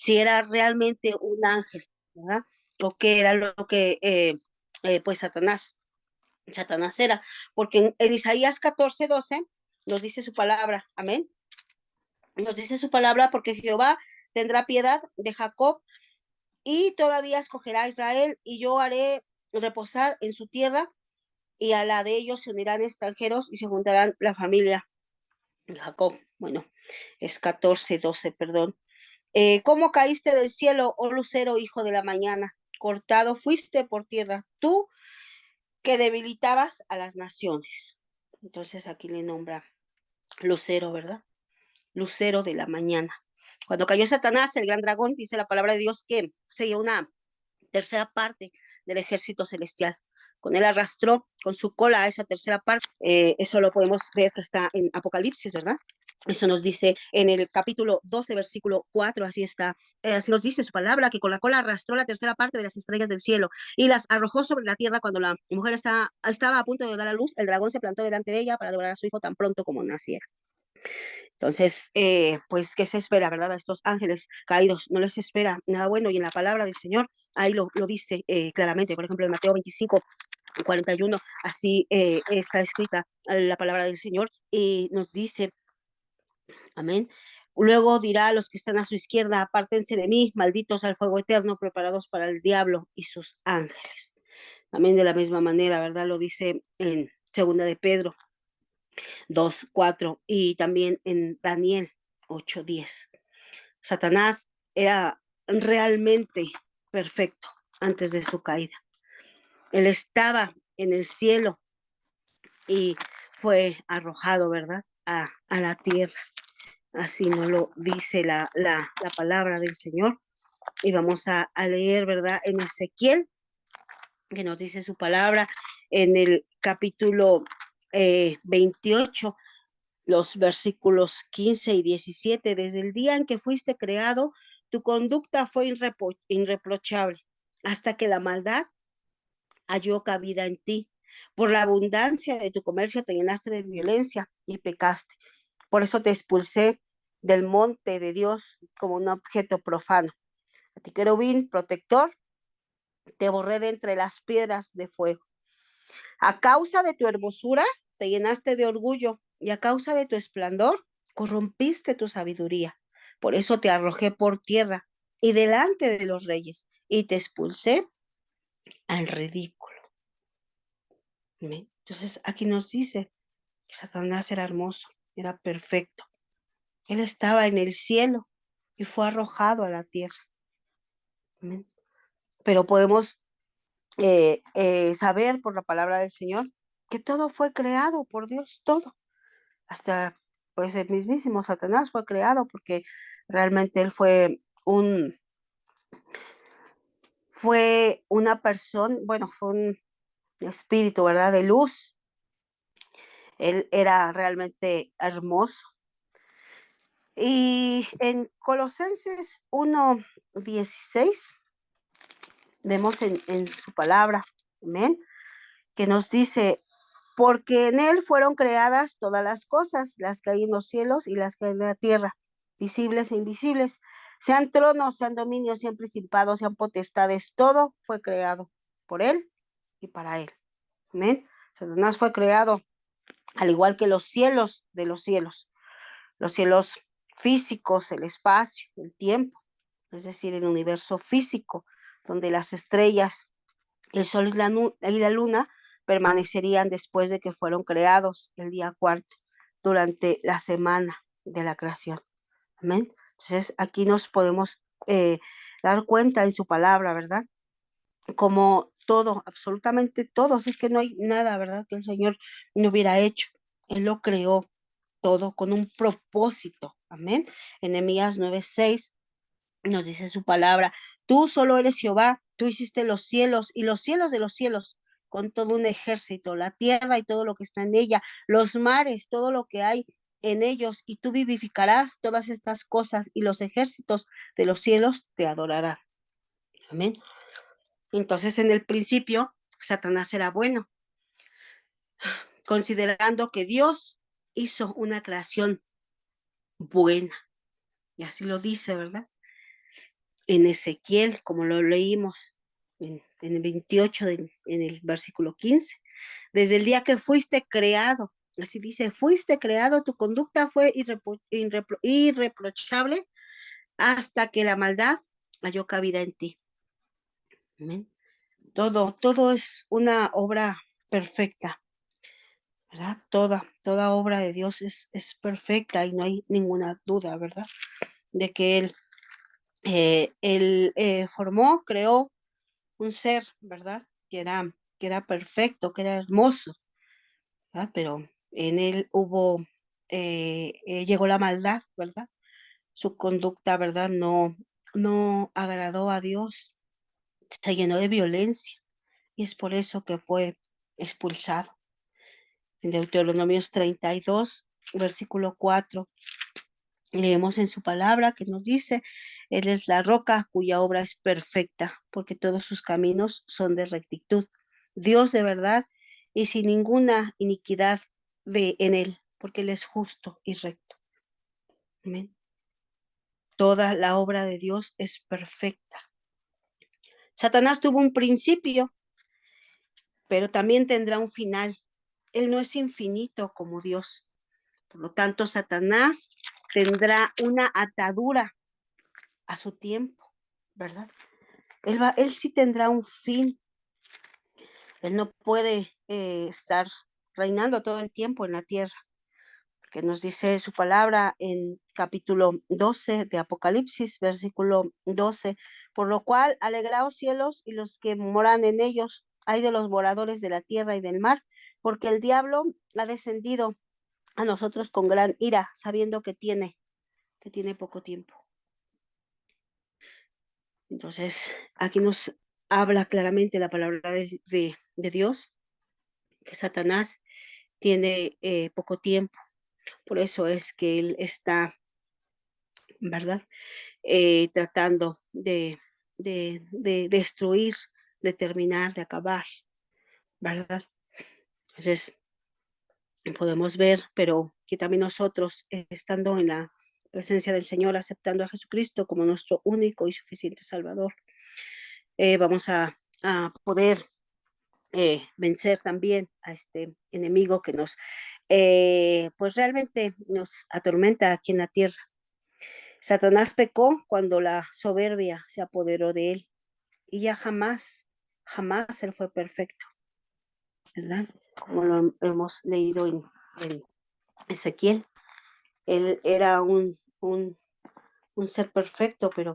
si era realmente un ángel, ¿verdad? O qué era lo que, pues, Satanás era, porque en Isaías 14:12 nos dice su palabra, amén, nos dice su palabra, porque Jehová tendrá piedad de Jacob y todavía escogerá a Israel, y yo haré reposar en su tierra, y a la de ellos se unirán extranjeros y se juntarán la familia de Jacob. Bueno, es 14:12, perdón. ¿Cómo caíste del cielo, oh lucero, hijo de la mañana? Cortado fuiste por tierra, tú que debilitabas a las naciones. Entonces aquí le nombra lucero, ¿verdad? Lucero de la mañana. Cuando cayó Satanás, el gran dragón, dice la palabra de Dios que se dio una tercera parte del ejército celestial. Con él arrastró con su cola a esa tercera parte. Eso lo podemos ver que está en Apocalipsis, ¿verdad? Eso nos dice en el capítulo 12, versículo 4, así está, así nos dice su palabra, que con la cola arrastró la tercera parte de las estrellas del cielo y las arrojó sobre la tierra. Cuando la mujer estaba a punto de dar a luz, el dragón se plantó delante de ella para devorar a su hijo tan pronto como naciera. Entonces, pues, ¿qué se espera, verdad? A estos ángeles caídos no les espera nada bueno, y en la palabra del Señor ahí lo dice claramente, por ejemplo, en Mateo 25:41, así está escrita la palabra del Señor, y nos dice, amén. Luego dirá a los que están a su izquierda, apártense de mí, malditos al fuego eterno, preparados para el diablo y sus ángeles. Amén, de la misma manera, ¿verdad? Lo dice en Segunda de Pedro 2:4, y también en Daniel 8:10. Satanás era realmente perfecto antes de su caída. Él estaba en el cielo y fue arrojado, ¿verdad? A la tierra. Así nos lo dice la palabra del Señor. Y vamos a leer, ¿verdad? En Ezequiel, que nos dice su palabra, en el capítulo 28, los versículos 15 y 17. Desde el día en que fuiste creado, tu conducta fue irreprochable, hasta que la maldad halló cabida en ti. Por la abundancia de tu comercio te llenaste de violencia y pecaste. Por eso te expulsé del monte de Dios como un objeto profano. A ti, querubín protector, te borré de entre las piedras de fuego. A causa de tu hermosura, te llenaste de orgullo, y a causa de tu esplendor, corrompiste tu sabiduría. Por eso te arrojé por tierra y delante de los reyes, y te expulsé al ridículo. ¿Ven? Entonces aquí nos dice que Satanás era hermoso, era perfecto. Él estaba en el cielo y fue arrojado a la tierra. ¿Ven? Pero podemos saber por la palabra del Señor que todo fue creado por Dios, todo. Hasta pues el mismísimo Satanás fue creado, porque realmente él un, fue una persona, bueno, fue un espíritu, ¿verdad? De luz. Él era realmente hermoso. Y en Colosenses 1:16 vemos en su palabra, amén, que nos dice, porque en él fueron creadas todas las cosas, las que hay en los cielos y las que hay en la tierra, visibles e invisibles, sean tronos, sean dominios, sean principados, sean potestades, todo fue creado por él y para él. Amén. Satanás fue creado al igual que los cielos de los cielos físicos, el espacio, el tiempo, es decir, el universo físico, donde las estrellas, el sol y la luna permanecerían después de que fueron creados el día cuarto, durante la semana de la creación. Amén. Entonces aquí nos podemos dar cuenta en su palabra, ¿verdad? Como todo, absolutamente todo, si es que no hay nada, ¿verdad? Que el Señor no hubiera hecho. Él lo creó todo con un propósito. Amén. En Nehemías 9:6 nos dice su palabra, tú solo eres Jehová, tú hiciste los cielos y los cielos de los cielos, con todo un ejército, la tierra y todo lo que está en ella, los mares, todo lo que hay en ellos, y tú vivificarás todas estas cosas, y los ejércitos de los cielos te adorarán. Amén. Entonces, en el principio, Satanás era bueno, considerando que Dios hizo una creación buena, y así lo dice, ¿verdad? en Ezequiel, como lo leímos en el 28, en el versículo 15. Desde el día que fuiste creado, así dice, fuiste creado, tu conducta fue irreprochable hasta que la maldad halló cabida en ti. Amén. Todo es una obra perfecta, ¿verdad? Toda obra de Dios es perfecta y no hay ninguna duda, ¿verdad? De que Él formó, creó un ser, ¿verdad? Que era perfecto, que era hermoso, ¿verdad? Pero en él llegó la maldad, ¿verdad? Su conducta, ¿verdad? No agradó a Dios, se llenó de violencia y es por eso que fue expulsado. En Deuteronomios 32, versículo 4, leemos en su palabra que nos dice, Él es la roca cuya obra es perfecta, porque todos sus caminos son de rectitud. Dios de verdad y sin ninguna iniquidad en Él, porque Él es justo y recto. Amén. Toda la obra de Dios es perfecta. Satanás tuvo un principio, pero también tendrá un final. Él no es infinito como Dios. Por lo tanto, Satanás tendrá una atadura a su tiempo, ¿verdad? Él sí tendrá un fin. Él no puede estar reinando todo el tiempo en la tierra, que nos dice su palabra en capítulo 12 de Apocalipsis, versículo 12, por lo cual alegraos cielos y los que moran en ellos, hay de los moradores de la tierra y del mar, porque el diablo ha descendido a nosotros con gran ira, sabiendo que tiene poco tiempo. Entonces, aquí nos habla claramente la palabra de Dios, que Satanás tiene poco tiempo. Por eso es que él está, ¿verdad? Tratando de destruir, de terminar, de acabar, ¿verdad? Entonces, podemos ver, pero que también nosotros, estando en la presencia del Señor, aceptando a Jesucristo como nuestro único y suficiente Salvador, vamos a poder vencer también a este enemigo que pues realmente nos atormenta aquí en la tierra. Satanás pecó cuando la soberbia se apoderó de él y ya jamás él fue perfecto, ¿verdad? Como lo hemos leído en Ezequiel, él era un ser perfecto, pero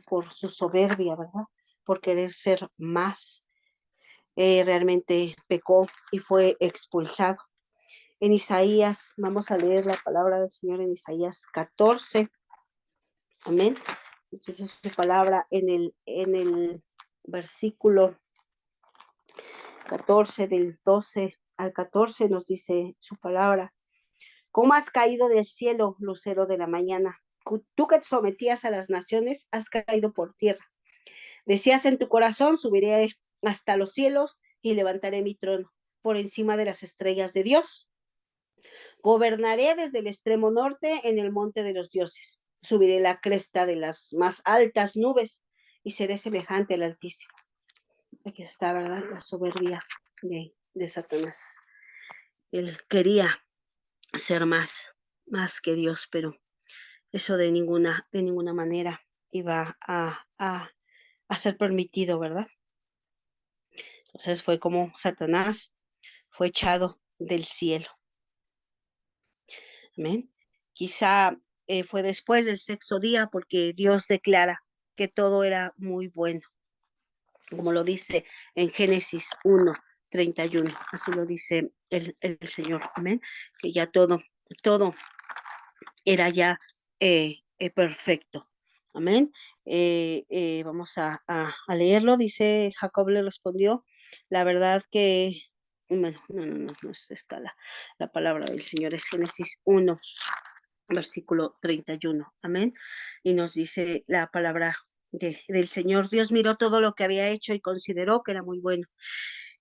por su soberbia, ¿verdad? Por querer ser más, realmente pecó y fue expulsado. En Isaías, vamos a leer la palabra del Señor en Isaías 14, amén. Entonces su palabra en el versículo 14, del 12 al 14, nos dice su palabra. ¿Cómo has caído del cielo, lucero de la mañana? Tú que te sometías a las naciones, has caído por tierra. Decías en tu corazón, subiré hasta los cielos y levantaré mi trono por encima de las estrellas de Dios. Gobernaré desde el extremo norte en el monte de los dioses. Subiré la cresta de las más altas nubes y seré semejante al Altísimo. Aquí está, ¿verdad? La soberbia de Satanás. Él quería ser más que Dios, pero eso de ninguna manera iba a ser permitido, ¿verdad? Entonces fue como Satanás fue echado del cielo. Amén. Quizá fue después del sexto día porque Dios declara que todo era muy bueno, como lo dice en Génesis 1:31. Así lo dice el Señor. Amén. Que ya todo era ya perfecto. Amén. Vamos a leerlo. Dice, Jacob le respondió, la verdad que, bueno, no es esta la palabra del Señor, es Génesis 1, versículo 31. Amén. Y nos dice la palabra del Señor. Dios miró todo lo que había hecho y consideró que era muy bueno.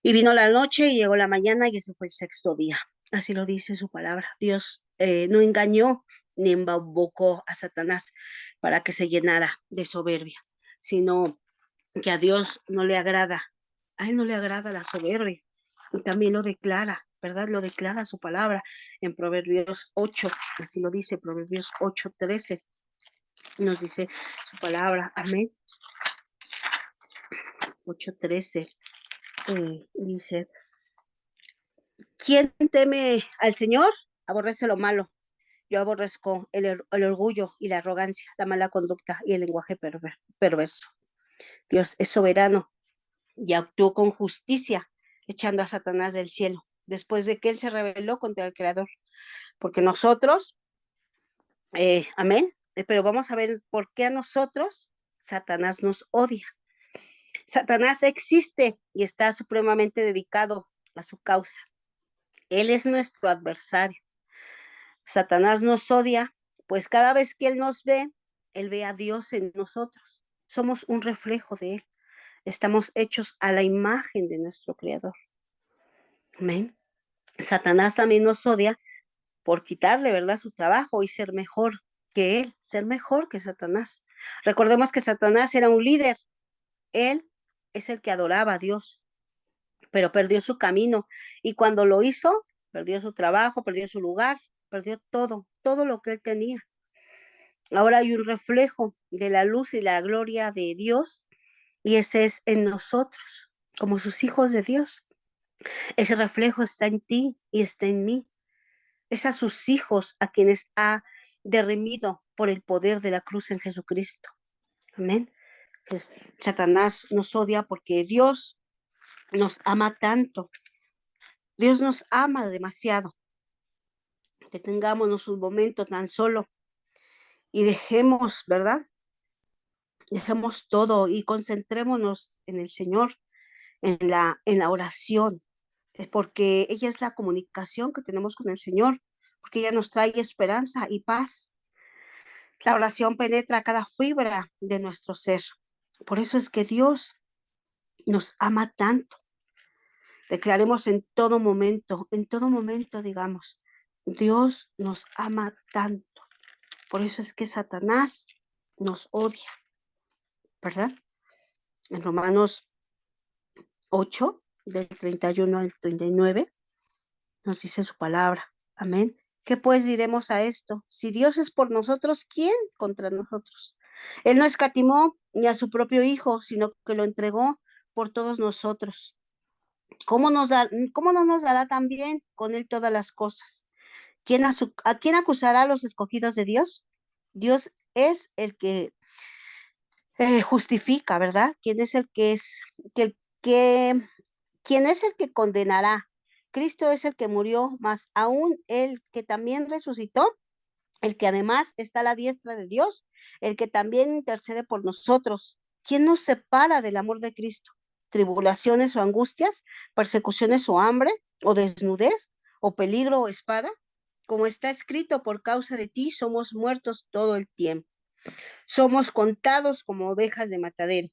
Y vino la noche y llegó la mañana y ese fue el sexto día. Así lo dice su palabra. Dios no engañó ni embaucó a Satanás para que se llenara de soberbia. sino que a Dios no le agrada. A él no le agrada la soberbia. Y también lo declara, ¿verdad? Lo declara su palabra en Proverbios 8, así lo dice, Proverbios 8:13. Nos dice su palabra, amén. 8:13 dice, ¿quién teme al Señor? Aborrece lo malo. Yo aborrezco el orgullo y la arrogancia, la mala conducta y el lenguaje perverso. Dios es soberano y actuó con justicia, echando a Satanás del cielo, después de que él se rebeló contra el Creador. Porque nosotros, amén, pero vamos a ver por qué a nosotros Satanás nos odia. Satanás existe y está supremamente dedicado a su causa. Él es nuestro adversario. Satanás nos odia, pues cada vez que él nos ve, él ve a Dios en nosotros. Somos un reflejo de él. Estamos hechos a la imagen de nuestro Creador. Amén. Satanás también nos odia por quitarle, ¿verdad?, su trabajo y ser mejor que él, ser mejor que Satanás. Recordemos que Satanás era un líder. Él es el que adoraba a Dios, pero perdió su camino. Y cuando lo hizo, perdió su trabajo, perdió su lugar, perdió todo lo que él tenía. Ahora hay un reflejo de la luz y la gloria de Dios, y ese es en nosotros, como sus hijos de Dios. Ese reflejo está en ti y está en mí. Es a sus hijos a quienes ha redimido por el poder de la cruz en Jesucristo. Amén. Pues, Satanás nos odia porque Dios nos ama tanto. Dios nos ama demasiado. Detengámonos un momento tan solo y dejemos, ¿verdad? Dejemos todo y concentrémonos en el Señor, en la oración. Es porque ella es la comunicación que tenemos con el Señor, porque ella nos trae esperanza y paz. La oración penetra cada fibra de nuestro ser. Por eso es que Dios nos ama tanto. Declaremos en todo momento, digamos, Dios nos ama tanto. Por eso es que Satanás nos odia, ¿verdad? En Romanos 8, del 31 al 39, nos dice su palabra. Amén. ¿Qué pues diremos a esto? Si Dios es por nosotros, ¿quién contra nosotros? Él no escatimó ni a su propio Hijo, sino que lo entregó por todos nosotros. ¿Cómo no nos dará también con él todas las cosas? ¿A quién acusará a los escogidos de Dios? Dios es el que justifica, ¿verdad? Que, que, ¿Quién es el que condenará? Cristo es el que murió, mas aún el que también resucitó, el que además está a la diestra de Dios, el que también intercede por nosotros. ¿Quién nos separa del amor de Cristo? ¿Tribulaciones o angustias, persecuciones o hambre, o desnudez, o peligro o espada? Como está escrito, por causa de ti somos muertos todo el tiempo. Somos contados como ovejas de matadero.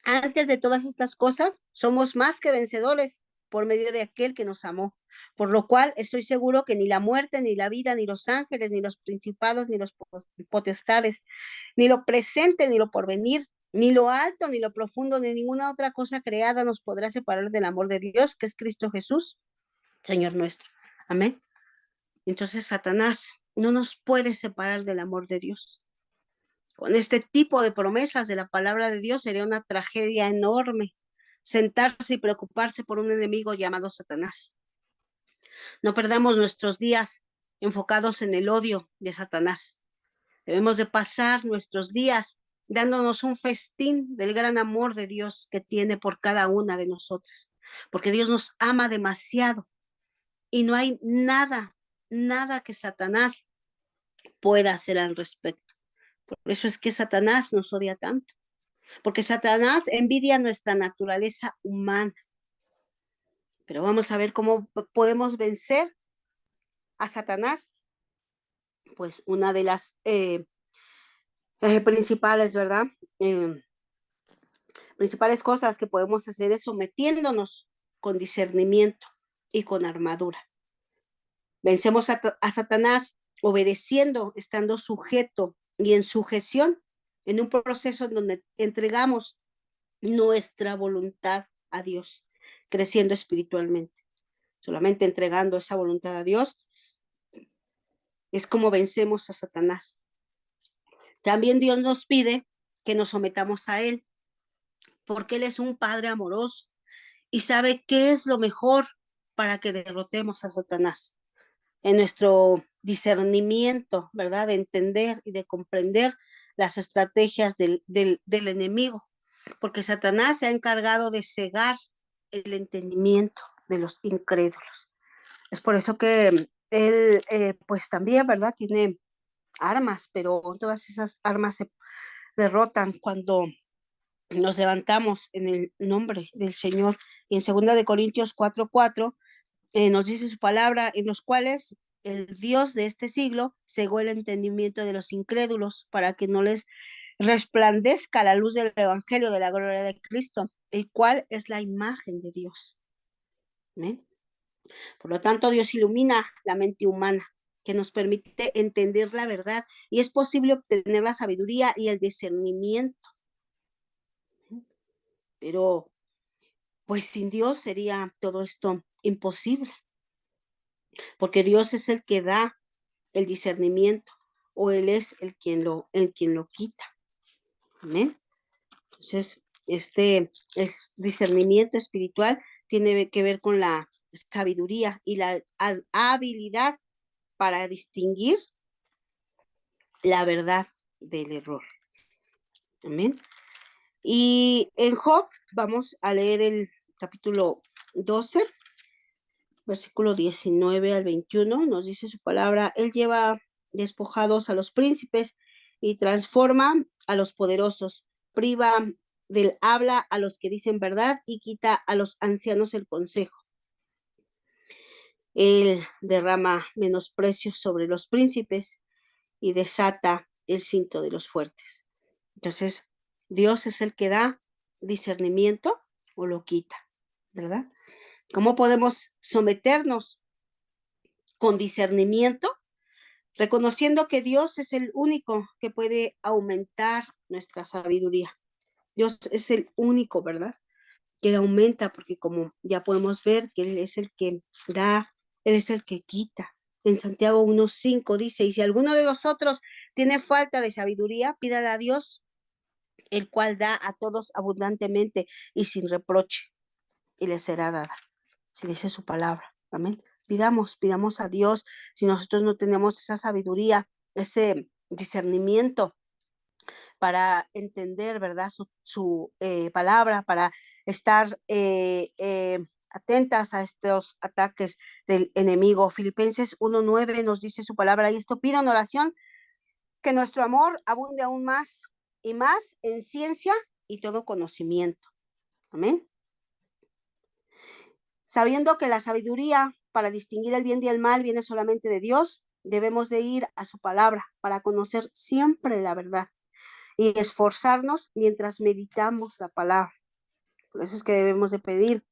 Antes de todas estas cosas, somos más que vencedores por medio de aquel que nos amó. Por lo cual estoy seguro que ni la muerte, ni la vida, ni los ángeles, ni los principados, ni los potestades, ni lo presente, ni lo porvenir, ni lo alto, ni lo profundo, ni ninguna otra cosa creada nos podrá separar del amor de Dios, que es Cristo Jesús, Señor nuestro. Amén. Entonces Satanás no nos puede separar del amor de Dios. Con este tipo de promesas de la palabra de Dios sería una tragedia enorme sentarse y preocuparse por un enemigo llamado Satanás. No perdamos nuestros días enfocados en el odio de Satanás. Debemos de pasar nuestros días dándonos un festín del gran amor de Dios que tiene por cada una de nosotras, porque Dios nos ama demasiado y no hay nada que Satanás pueda hacer al respecto. Por eso es que Satanás nos odia tanto, porque Satanás envidia nuestra naturaleza humana. Pero vamos a ver cómo podemos vencer a Satanás. Pues una de las principales, ¿verdad? Principales cosas que podemos hacer es sometiéndonos con discernimiento y con armadura. Vencemos a Satanás obedeciendo, estando sujeto y en sujeción en un proceso en donde entregamos nuestra voluntad a Dios, creciendo espiritualmente. Solamente entregando esa voluntad a Dios es como vencemos a Satanás. También Dios nos pide que nos sometamos a Él, porque Él es un Padre amoroso y sabe qué es lo mejor para que derrotemos a Satanás. En nuestro discernimiento, ¿verdad? De entender y de comprender las estrategias del enemigo, porque Satanás se ha encargado de cegar el entendimiento de los incrédulos. Es por eso que él, pues también, ¿verdad? Tiene armas, pero todas esas armas se derrotan cuando nos levantamos en el nombre del Señor. Y en 2 Corintios 4:4 nos dice su palabra, en los cuales el Dios de este siglo cegó el entendimiento de los incrédulos para que no les resplandezca la luz del evangelio de la gloria de Cristo, el cual es la imagen de Dios. ¿Amén? Por lo tanto, Dios ilumina la mente humana, que nos permite entender la verdad, y es posible obtener la sabiduría y el discernimiento. Pero, pues sin Dios sería todo esto imposible, porque Dios es el que da el discernimiento, o Él es el quien lo quita. Amén. Entonces, este es discernimiento espiritual, tiene que ver con la sabiduría y la habilidad para distinguir la verdad del error. Amén. Y en Job, vamos a leer el capítulo 12, versículo 19 al 21, nos dice su palabra, Él lleva despojados a los príncipes y transforma a los poderosos, priva del habla a los que dicen verdad y quita a los ancianos el consejo. Él derrama menosprecio sobre los príncipes y desata el cinto de los fuertes. Entonces, Dios es el que da discernimiento o lo quita, ¿verdad? ¿Cómo podemos someternos con discernimiento? Reconociendo que Dios es el único que puede aumentar nuestra sabiduría. Dios es el único, ¿verdad? Que la aumenta, porque como ya podemos ver que Él es el que da, Él es el que quita. En Santiago 1:5 dice, y si alguno de nosotros tiene falta de sabiduría, pídala a Dios, el cual da a todos abundantemente y sin reproche, y le será dada. Si dice su palabra, amén. Pidamos a Dios, si nosotros no tenemos esa sabiduría, ese discernimiento para entender, ¿verdad? Su palabra, para estar atentas a estos ataques del enemigo. Filipenses 1:9 nos dice su palabra, y esto pido en oración, que nuestro amor abunde aún más y más en ciencia y todo conocimiento. Amén. Sabiendo que la sabiduría para distinguir el bien y el mal viene solamente de Dios, debemos de ir a su palabra para conocer siempre la verdad y esforzarnos mientras meditamos la palabra. Por eso es que debemos de pedir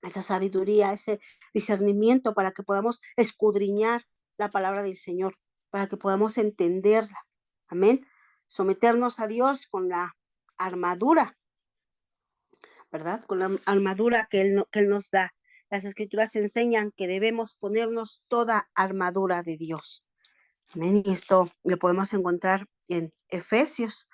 esa sabiduría, ese discernimiento para que podamos escudriñar la palabra del Señor, para que podamos entenderla. Amén. Someternos a Dios con la armadura, ¿verdad? Con la armadura que Él nos da. Las escrituras enseñan que debemos ponernos toda armadura de Dios. Amén. Y esto lo podemos encontrar en Efesios.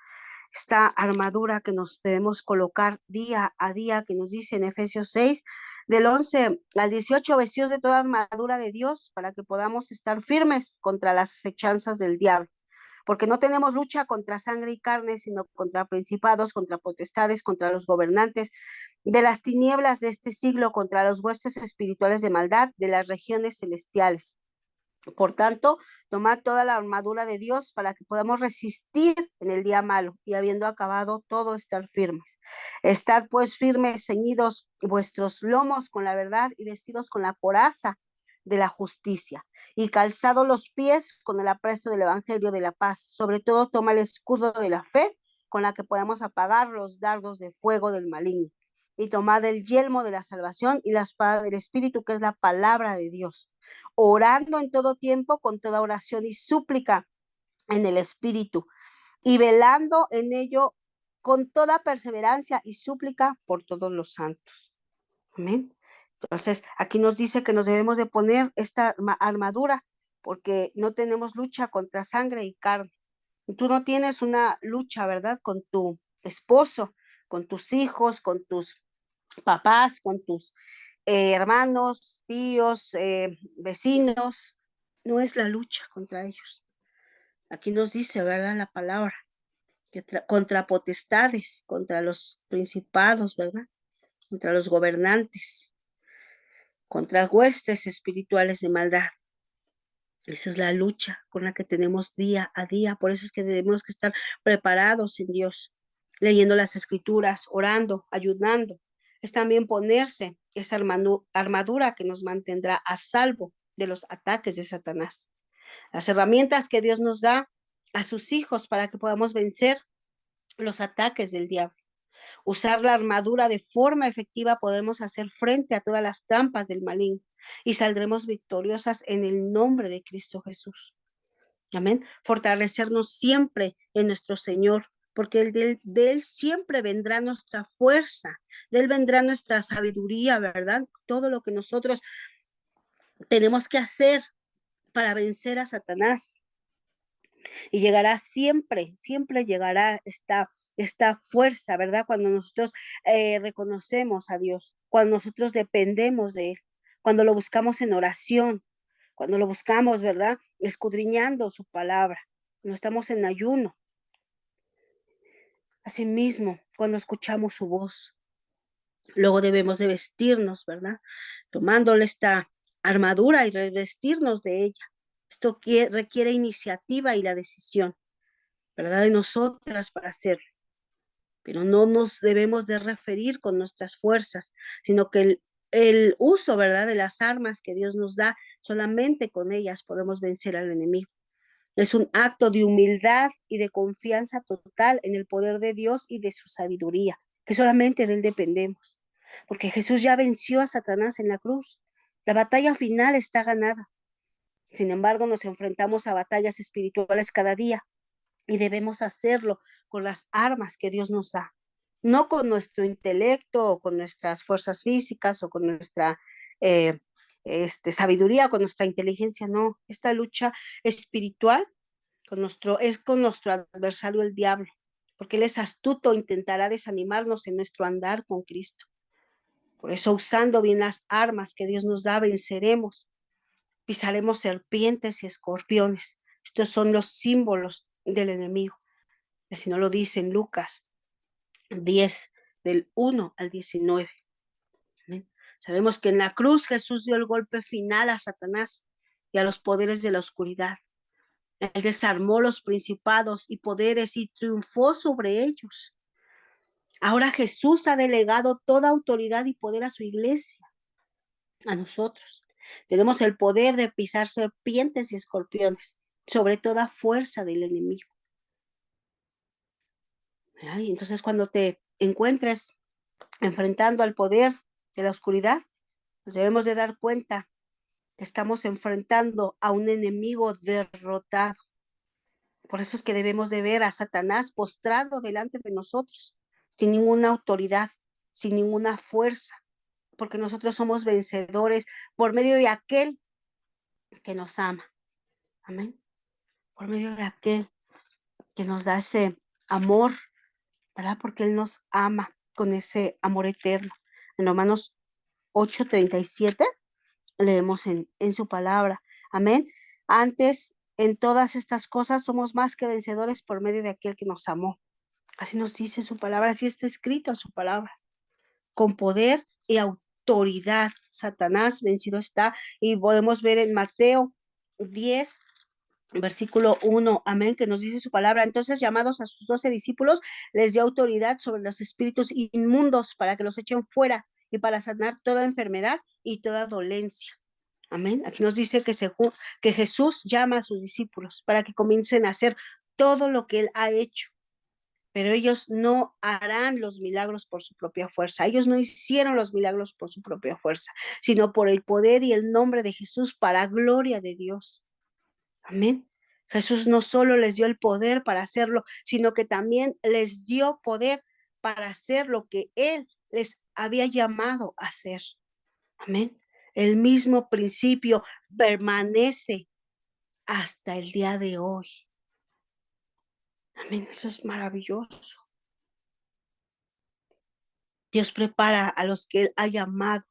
Esta armadura que nos debemos colocar día a día, que nos dice en Efesios 6, del 11 al 18, vestidos de toda armadura de Dios, para que podamos estar firmes contra las acechanzas del diablo. Porque no tenemos lucha contra sangre y carne, sino contra principados, contra potestades, contra los gobernantes de las tinieblas de este siglo, contra los huestes espirituales de maldad de las regiones celestiales. Por tanto, tomad toda la armadura de Dios para que podamos resistir en el día malo y habiendo acabado todo, estar firmes. Estad pues firmes, ceñidos vuestros lomos con la verdad y vestidos con la coraza de la justicia y calzados los pies con el apresto del evangelio de la paz. Sobre todo, toma el escudo de la fe con la que podamos apagar los dardos de fuego del maligno. Y tomad el yelmo de la salvación y la espada del Espíritu, que es la palabra de Dios, orando en todo tiempo con toda oración y súplica en el Espíritu, y velando en ello con toda perseverancia y súplica por todos los santos. Amén. Entonces, aquí nos dice que nos debemos de poner esta armadura porque no tenemos lucha contra sangre y carne. Tú no tienes una lucha, ¿verdad? Con tu esposo, con tus hijos, con tus papás, con tus hermanos, tíos, vecinos. No es la lucha contra ellos. Aquí nos dice, ¿verdad? La palabra, que contra potestades, contra los principados, ¿verdad? Contra los gobernantes, contra huestes espirituales de maldad. Esa es la lucha con la que tenemos día a día. Por eso es que debemos que estar preparados en Dios, leyendo las escrituras, orando, ayudando. Es también ponerse esa armadura que nos mantendrá a salvo de los ataques de Satanás. Las herramientas que Dios nos da a sus hijos para que podamos vencer los ataques del diablo. Usar la armadura de forma efectiva podemos hacer frente a todas las trampas del maligno y saldremos victoriosas en el nombre de Cristo Jesús. Amén. Fortalecernos siempre en nuestro Señor, porque de él siempre vendrá nuestra fuerza, de Él vendrá nuestra sabiduría, ¿verdad? Todo lo que nosotros tenemos que hacer para vencer a Satanás. Y llegará siempre, siempre llegará esta fuerza, ¿verdad? Cuando nosotros reconocemos a Dios, cuando nosotros dependemos de Él, cuando lo buscamos en oración, cuando lo buscamos, ¿verdad? Escudriñando su palabra, cuando estamos en ayuno. Asimismo, cuando escuchamos su voz, luego debemos de vestirnos, ¿verdad? Tomándole esta armadura y revestirnos de ella. Esto requiere iniciativa y la decisión, ¿verdad? De nosotras para hacerlo. Pero no nos debemos de referir con nuestras fuerzas, sino que el uso, ¿verdad? De las armas que Dios nos da, solamente con ellas podemos vencer al enemigo. Es un acto de humildad y de confianza total en el poder de Dios y de su sabiduría, que solamente de Él dependemos. Porque Jesús ya venció a Satanás en la cruz. La batalla final está ganada. Sin embargo, nos enfrentamos a batallas espirituales cada día y debemos hacerlo con las armas que Dios nos da, no con nuestro intelecto o con nuestras fuerzas físicas o con nuestra eh, sabiduría, con nuestra inteligencia, no. Esta lucha espiritual es con nuestro adversario el diablo, porque él es astuto, intentará desanimarnos en nuestro andar con Cristo. Por eso, usando bien las armas que Dios nos da, venceremos, pisaremos serpientes y escorpiones. Estos son los símbolos del enemigo. Así no lo dice en Lucas 10, del 1 al 19. ¿Amén? Sabemos que en la cruz Jesús dio el golpe final a Satanás y a los poderes de la oscuridad. Él desarmó los principados y poderes y triunfó sobre ellos. Ahora Jesús ha delegado toda autoridad y poder a su iglesia, a nosotros. Tenemos el poder de pisar serpientes y escorpiones sobre toda fuerza del enemigo. Ay, entonces, cuando te encuentres enfrentando al poder de la oscuridad, nos debemos de dar cuenta que estamos enfrentando a un enemigo derrotado. Por eso es que debemos de ver a Satanás postrado delante de nosotros, sin ninguna autoridad, sin ninguna fuerza, porque nosotros somos vencedores por medio de aquel que nos ama. Amén. Por medio de aquel que nos da ese amor, ¿verdad? Porque Él nos ama con ese amor eterno. En Romanos 8:37 leemos en su palabra. Amén. Antes, en todas estas cosas somos más que vencedores por medio de aquel que nos amó. Así nos dice su palabra, así está escrito en su palabra. Con poder y autoridad, Satanás vencido está. Y podemos ver en Mateo 10, versículo 1, amén, que nos dice su palabra. Entonces, llamados a sus 12 discípulos, les dio autoridad sobre los espíritus inmundos para que los echen fuera y para sanar toda enfermedad y toda dolencia. Amén. Aquí nos dice que Jesús llama a sus discípulos para que comiencen a hacer todo lo que Él ha hecho. Pero ellos no harán los milagros por su propia fuerza. Ellos no hicieron los milagros por su propia fuerza, sino por el poder y el nombre de Jesús para gloria de Dios. Amén. Jesús no solo les dio el poder para hacerlo, sino que también les dio poder para hacer lo que Él les había llamado a hacer. Amén. El mismo principio permanece hasta el día de hoy. Amén. Eso es maravilloso. Dios prepara a los que Él ha llamado.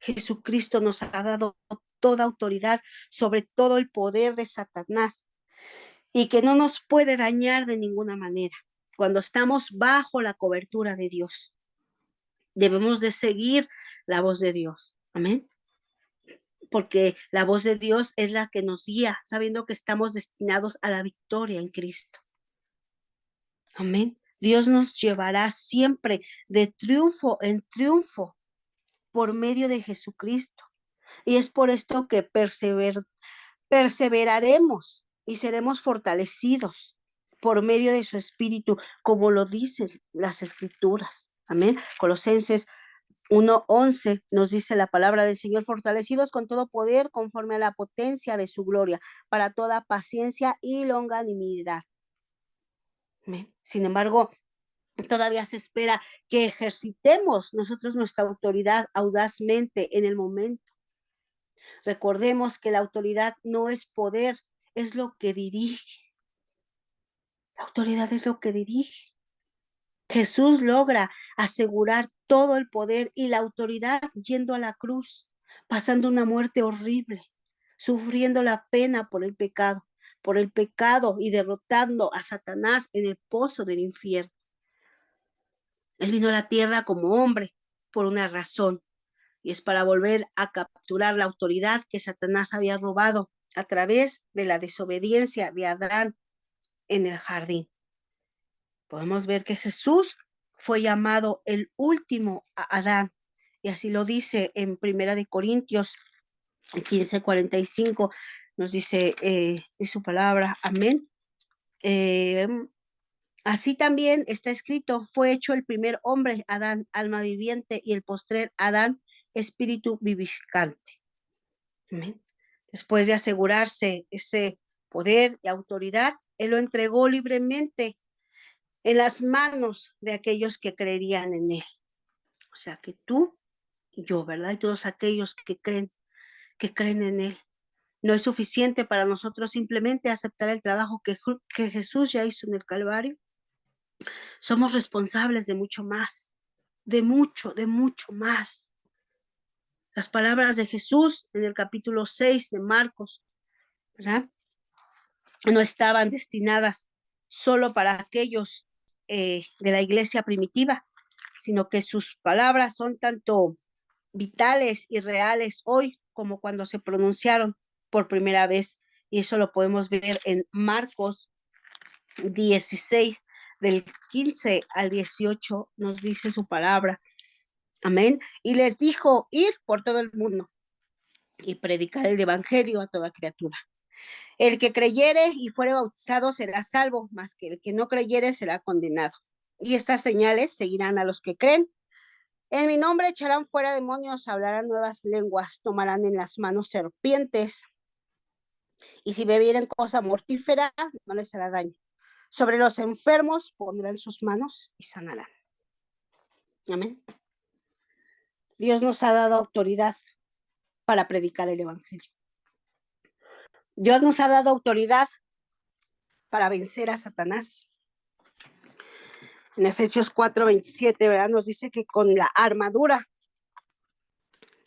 Jesucristo nos ha dado toda autoridad sobre todo el poder de Satanás y que no nos puede dañar de ninguna manera. Cuando estamos bajo la cobertura de Dios, debemos de seguir la voz de Dios. Amén. Porque la voz de Dios es la que nos guía, sabiendo que estamos destinados a la victoria en Cristo. Amén. Dios nos llevará siempre de triunfo en triunfo por medio de Jesucristo. Y es por esto que perseveraremos y seremos fortalecidos por medio de su Espíritu, como lo dicen las Escrituras. Amén. Colosenses 1:11 nos dice la palabra del Señor: fortalecidos con todo poder conforme a la potencia de su gloria, para toda paciencia y longanimidad. Amén. Sin embargo, todavía se espera que ejercitemos nosotros nuestra autoridad audazmente en el momento. Recordemos que la autoridad no es poder, es lo que dirige. La autoridad es lo que dirige. Jesús logra asegurar todo el poder y la autoridad yendo a la cruz, pasando una muerte horrible, sufriendo la pena por el pecado y derrotando a Satanás en el pozo del infierno. Él vino a la tierra como hombre por una razón, y es para volver a capturar la autoridad que Satanás había robado a través de la desobediencia de Adán en el jardín. Podemos ver que Jesús fue llamado el último Adán, y así lo dice en Primera de Corintios 15:45, nos dice en su palabra, amén. Así también está escrito: fue hecho el primer hombre, Adán, alma viviente, y el postrer Adán, espíritu vivificante. Amén. Después de asegurarse ese poder y autoridad, Él lo entregó libremente en las manos de aquellos que creerían en Él. O sea, que tú y yo, ¿verdad? Y todos aquellos que creen en Él. No es suficiente para nosotros simplemente aceptar el trabajo que Jesús ya hizo en el Calvario. Somos responsables de mucho más, de mucho más. Las palabras de Jesús en el capítulo 6 de Marcos, ¿verdad? No estaban destinadas solo para aquellos de la iglesia primitiva, sino que sus palabras son tanto vitales y reales hoy como cuando se pronunciaron por primera vez. Y eso lo podemos ver en Marcos 16, del 15 al 18, nos dice su palabra. Amén. Y les dijo: ir por todo el mundo y predicar el evangelio a toda criatura. El que creyere y fuere bautizado será salvo, mas que el que no creyere será condenado. Y estas señales seguirán a los que creen. En mi nombre echarán fuera demonios, hablarán nuevas lenguas, tomarán en las manos serpientes, y si bebieren cosa mortífera, no les hará daño. Sobre los enfermos pondrán sus manos y sanarán. Amén. Dios nos ha dado autoridad para predicar el evangelio. Dios nos ha dado autoridad para vencer a Satanás. En Efesios 4:27, ¿verdad? Nos dice que con la armadura,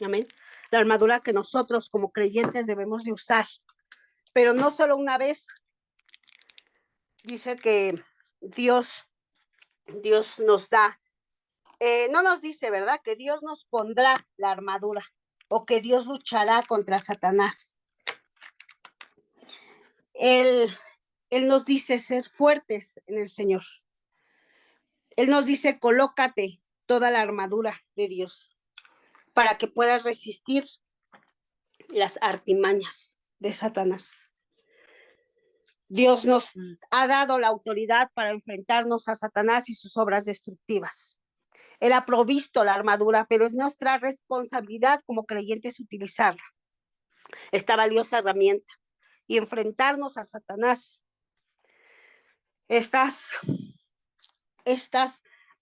amén, la armadura que nosotros como creyentes debemos de usar, pero no solo una vez. Dice que Dios nos da, no nos dice, ¿verdad?, que Dios nos pondrá la armadura o que Dios luchará contra Satanás. Él nos dice ser fuertes en el Señor. Él nos dice: colócate toda la armadura de Dios para que puedas resistir las artimañas de Satanás. Dios nos ha dado la autoridad para enfrentarnos a Satanás y sus obras destructivas. Él ha provisto la armadura, pero es nuestra responsabilidad como creyentes utilizarla, esta valiosa herramienta y enfrentarnos a Satanás. Estas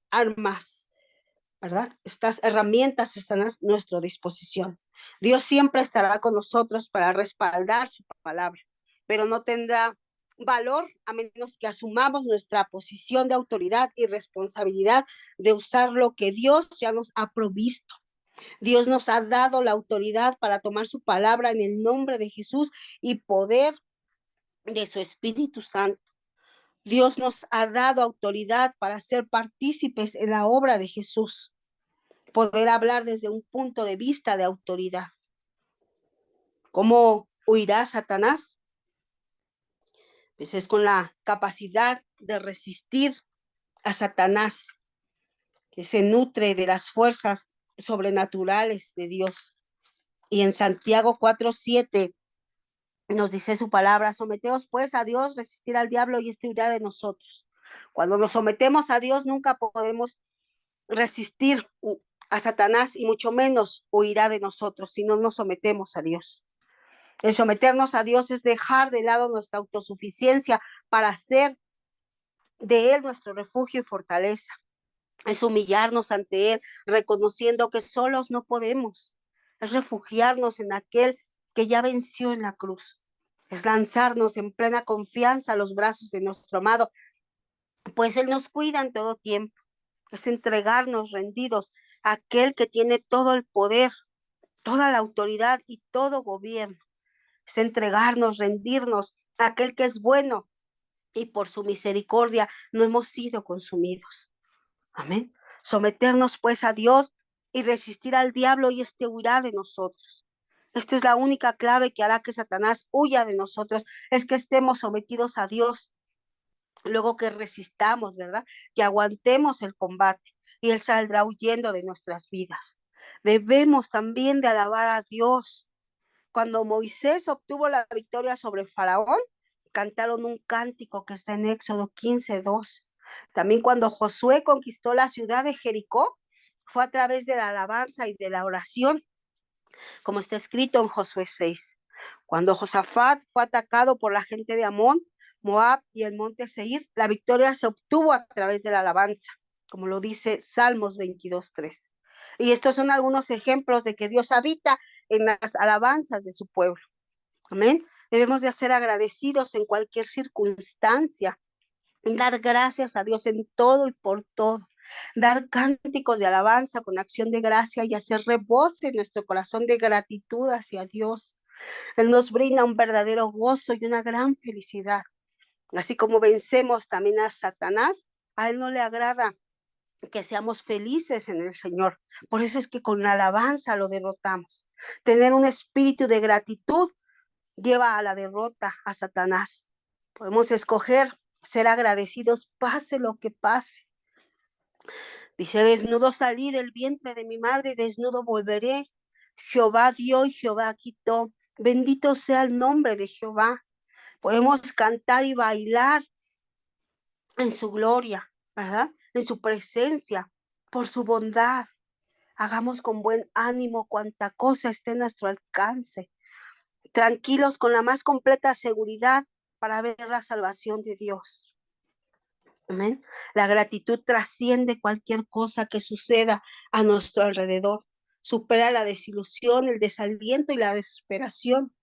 armas, ¿verdad? Estas herramientas están a nuestra disposición. Dios siempre estará con nosotros para respaldar su palabra, pero no tendrá valor a menos que asumamos nuestra posición de autoridad y responsabilidad de usar lo que Dios ya nos ha provisto. Dios nos ha dado la autoridad para tomar su palabra en el nombre de Jesús y poder de su Espíritu Santo. Dios nos ha dado autoridad para ser partícipes en la obra de Jesús, poder hablar desde un punto de vista de autoridad. ¿Cómo huirá Satanás? Pues es con la capacidad de resistir a Satanás, que se nutre de las fuerzas sobrenaturales de Dios. Y en Santiago 4:7 nos dice su palabra: someteos pues a Dios, resistir al diablo y este huirá de nosotros. Cuando nos sometemos a Dios, nunca podemos resistir a Satanás y mucho menos huirá de nosotros si no nos sometemos a Dios. El someternos a Dios es dejar de lado nuestra autosuficiencia para hacer de Él nuestro refugio y fortaleza. Es humillarnos ante Él, reconociendo que solos no podemos. Es refugiarnos en aquel que ya venció en la cruz. Es lanzarnos en plena confianza a los brazos de nuestro amado, pues Él nos cuida en todo tiempo. Es entregarnos rendidos a aquel que tiene todo el poder, toda la autoridad y todo gobierno. Es entregarnos, rendirnos a aquel que es bueno y por su misericordia no hemos sido consumidos. Amén. Someternos pues a Dios y resistir al diablo y este huirá de nosotros. Esta es la única clave que hará que Satanás huya de nosotros, es que estemos sometidos a Dios. Luego que resistamos, ¿verdad? Que aguantemos el combate y Él saldrá huyendo de nuestras vidas. Debemos también de alabar a Dios. Cuando Moisés obtuvo la victoria sobre Faraón, cantaron un cántico que está en Éxodo 15:2. También cuando Josué conquistó la ciudad de Jericó, fue a través de la alabanza y de la oración, como está escrito en Josué 6. Cuando Josafat fue atacado por la gente de Amón, Moab y el monte Seir, la victoria se obtuvo a través de la alabanza, como lo dice Salmos 22:3. Y estos son algunos ejemplos de que Dios habita en las alabanzas de su pueblo. Amén. Debemos de ser agradecidos en cualquier circunstancia, dar gracias a Dios en todo y por todo, dar cánticos de alabanza con acción de gracia y hacer rebose nuestro corazón de gratitud hacia Dios. Él nos brinda un verdadero gozo y una gran felicidad. Así como vencemos también a Satanás, a Él no le agrada que seamos felices en el Señor. Por eso es que con la alabanza lo derrotamos. Tener un espíritu de gratitud lleva a la derrota a Satanás. Podemos escoger ser agradecidos, pase lo que pase. Dice: desnudo salí del vientre de mi madre, desnudo volveré. Jehová dio y Jehová quitó. Bendito sea el nombre de Jehová. Podemos cantar y bailar en su gloria, ¿verdad? En su presencia, por su bondad. Hagamos con buen ánimo cuanta cosa esté en nuestro alcance, tranquilos con la más completa seguridad para ver la salvación de Dios. Amén. La gratitud trasciende cualquier cosa que suceda a nuestro alrededor. Supera la desilusión, el desaliento y la desesperación.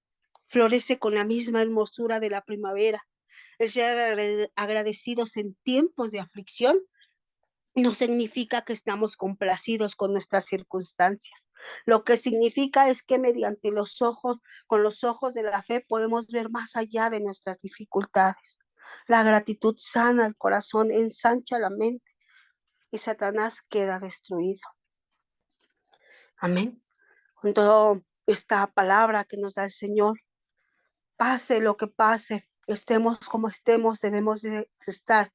Florece con la misma hermosura de la primavera. El ser agradecidos en tiempos de aflicción no significa que estamos complacidos con nuestras circunstancias. Lo que significa es que mediante los ojos, con los ojos de la fe, podemos ver más allá de nuestras dificultades. La gratitud sana el corazón, ensancha la mente y Satanás queda destruido. Amén. Con toda esta palabra que nos da el Señor, pase lo que pase, estemos como estemos, debemos de estar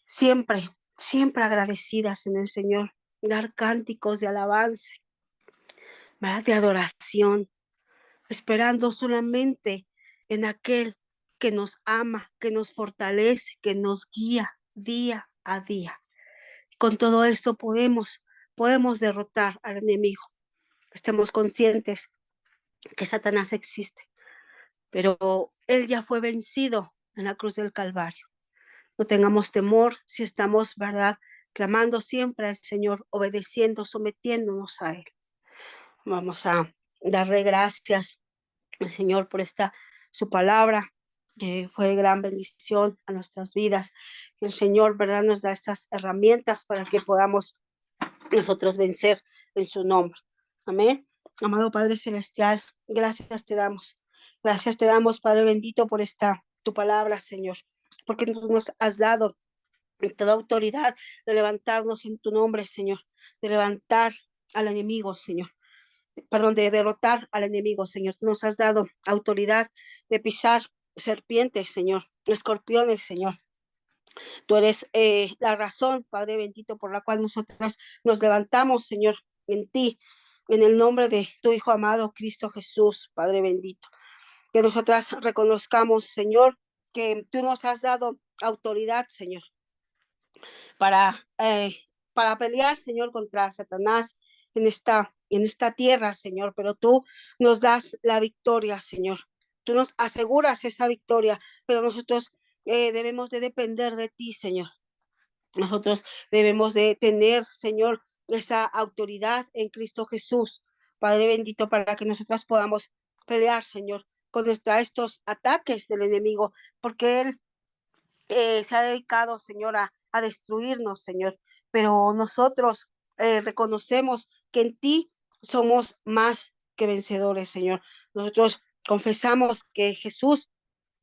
siempre, siempre agradecidas en el Señor, dar cánticos de alabanza, ¿verdad? De adoración, esperando solamente en aquel que nos ama, que nos fortalece, que nos guía día a día. Con todo esto podemos derrotar al enemigo. Estemos conscientes que Satanás existe, pero Él ya fue vencido en la cruz del Calvario. No tengamos temor si estamos, ¿verdad?, clamando siempre al Señor, obedeciendo, sometiéndonos a Él. Vamos a darle gracias al Señor por esta su palabra, que fue de gran bendición a nuestras vidas. El Señor, ¿verdad?, nos da estas herramientas para que podamos nosotros vencer en su nombre. Amén. Amado Padre Celestial, gracias te damos. Gracias te damos, Padre bendito, por esta tu palabra, Señor, porque tú nos has dado toda autoridad de levantarnos en tu nombre, Señor, de levantar al enemigo, Señor, perdón, de derrotar al enemigo, Señor. Tú nos has dado autoridad de pisar serpientes, Señor, escorpiones, Señor. Tú eres la razón, Padre bendito, por la cual nosotros nos levantamos, Señor, en ti, en el nombre de tu Hijo amado, Cristo Jesús, Padre bendito. Que nosotras reconozcamos, Señor, que tú nos has dado autoridad, Señor, para, eh, para pelear, Señor, contra Satanás en esta tierra, Señor, pero tú nos das la victoria, Señor. Tú nos aseguras esa victoria, pero nosotros debemos de depender de ti, Señor. Nosotros debemos de tener, Señor, esa autoridad en Cristo Jesús, Padre bendito, para que nosotras podamos pelear, Señor, contra estos ataques del enemigo, porque él se ha dedicado, Señor, a destruirnos, Señor, pero nosotros reconocemos que en ti somos más que vencedores, Señor. Nosotros confesamos que Jesús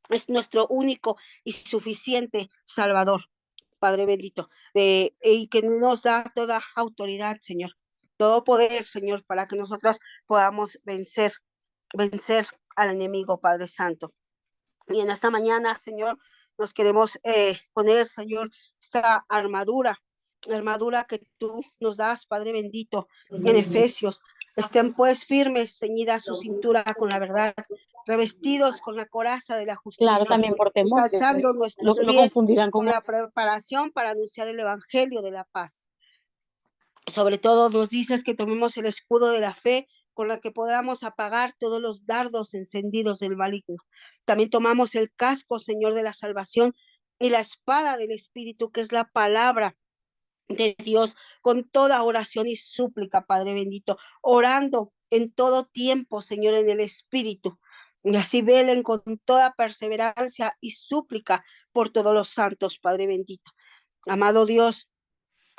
es nuestro único y suficiente Salvador, Padre bendito, y que nos da toda autoridad, Señor, todo poder, Señor, para que nosotras podamos vencer al enemigo, Padre Santo. Y en esta mañana, Señor, nos queremos poner, Señor, esta armadura que tú nos das, Padre bendito, en Efesios. Estén pues firmes, ceñida su cintura con la verdad, revestidos con la coraza de la Claro, justicia también por y temor, que calzando nuestros lo pies confundirán con con la preparación para anunciar el evangelio de la paz. Sobre todo nos dices que tomemos el escudo de la fe con la que podamos apagar todos los dardos encendidos del maligno. También tomamos el casco, Señor, de la salvación y la espada del Espíritu, que es la palabra de Dios, con toda oración y súplica, Padre bendito, orando en todo tiempo, Señor, en el Espíritu. Y así velen con toda perseverancia y súplica por todos los santos, Padre bendito. Amado Dios,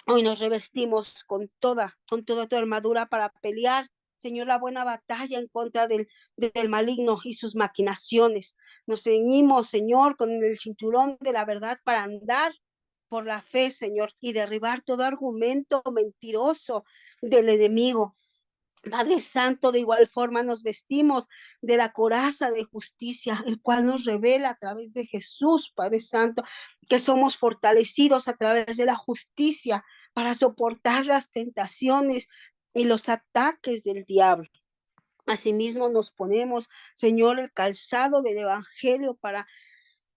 hoy nos revestimos con toda tu armadura para pelear, Señor, la buena batalla en contra del maligno y sus maquinaciones. Nos ceñimos, Señor, con el cinturón de la verdad para andar por la fe, Señor, y derribar todo argumento mentiroso del enemigo. Padre Santo, de igual forma nos vestimos de la coraza de justicia, el cual nos revela a través de Jesús, Padre Santo, que somos fortalecidos a través de la justicia para soportar las tentaciones y los ataques del diablo. Asimismo nos ponemos, Señor, el calzado del Evangelio para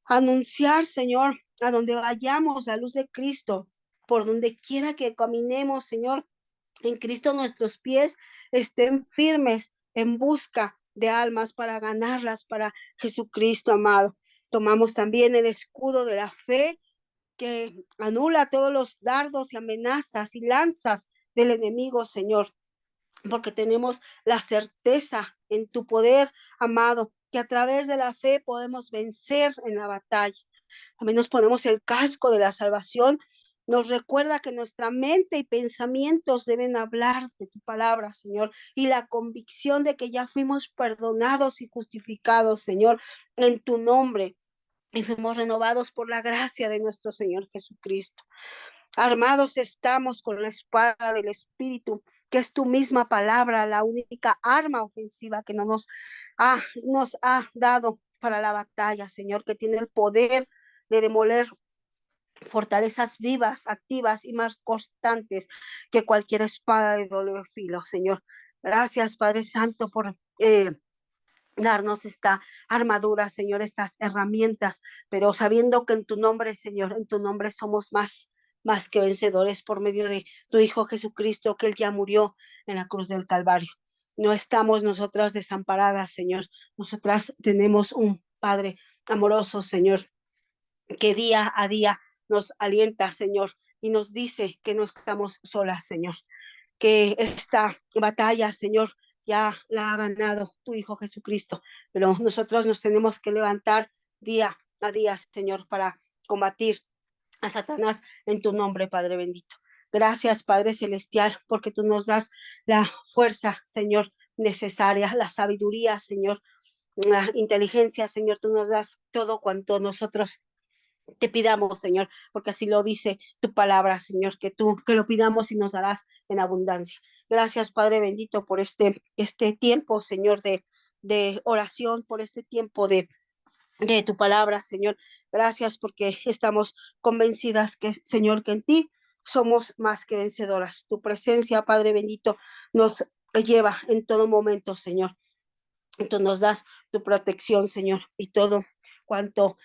anunciar, Señor, a donde vayamos, la luz de Cristo, por donde quiera que caminemos, Señor, en Cristo nuestros pies estén firmes en busca de almas para ganarlas para Jesucristo amado. Tomamos también el escudo de la fe que anula todos los dardos y amenazas y lanzas del enemigo, Señor, porque tenemos la certeza en tu poder, amado, que a través de la fe podemos vencer en la batalla. También nos ponemos el casco de la salvación. Nos recuerda que nuestra mente y pensamientos deben hablar de tu palabra, Señor, y la convicción de que ya fuimos perdonados y justificados, Señor, en tu nombre. Y fuimos renovados por la gracia de nuestro Señor Jesucristo. Armados estamos con la espada del Espíritu, que es tu misma palabra, la única arma ofensiva que nos ha dado para la batalla, Señor, que tiene el poder de demoler fortalezas vivas, activas y más constantes que cualquier espada de doble filo, Señor. Gracias, Padre Santo, por darnos esta armadura, Señor, estas herramientas, pero sabiendo que en tu nombre, Señor, en tu nombre somos más que vencedores por medio de tu Hijo Jesucristo, que Él ya murió en la cruz del Calvario. no estamos nosotras desamparadas, Señor. Nosotras tenemos un Padre amoroso, Señor, que día a día nos alienta, Señor, y nos dice que no estamos solas, Señor, que esta batalla, Señor, ya la ha ganado tu Hijo Jesucristo, pero nosotros nos tenemos que levantar día a día, Señor, para combatir a Satanás en tu nombre, Padre bendito. Gracias, Padre Celestial, porque tú nos das la fuerza, Señor, necesaria, la sabiduría, Señor, la inteligencia, Señor, tú nos das todo cuanto nosotros te pidamos, Señor, porque así lo dice tu palabra, Señor, que lo pidamos y nos darás en abundancia. Gracias, Padre bendito, por este tiempo, Señor, de oración, por este tiempo de tu palabra, Señor. Gracias porque estamos convencidas que, Señor, que en ti somos más que vencedoras. Tu presencia, Padre bendito, nos lleva en todo momento, Señor. Entonces nos das tu protección, Señor, y todo cuanto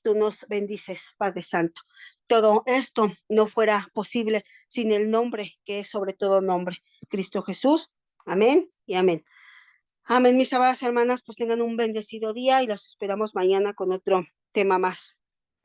tú nos bendices, Padre Santo. Todo esto no fuera posible sin el nombre que es sobre todo nombre, Cristo Jesús. Amén y amén. Amén, mis amadas hermanas, pues tengan un bendecido día y las esperamos mañana con otro tema más.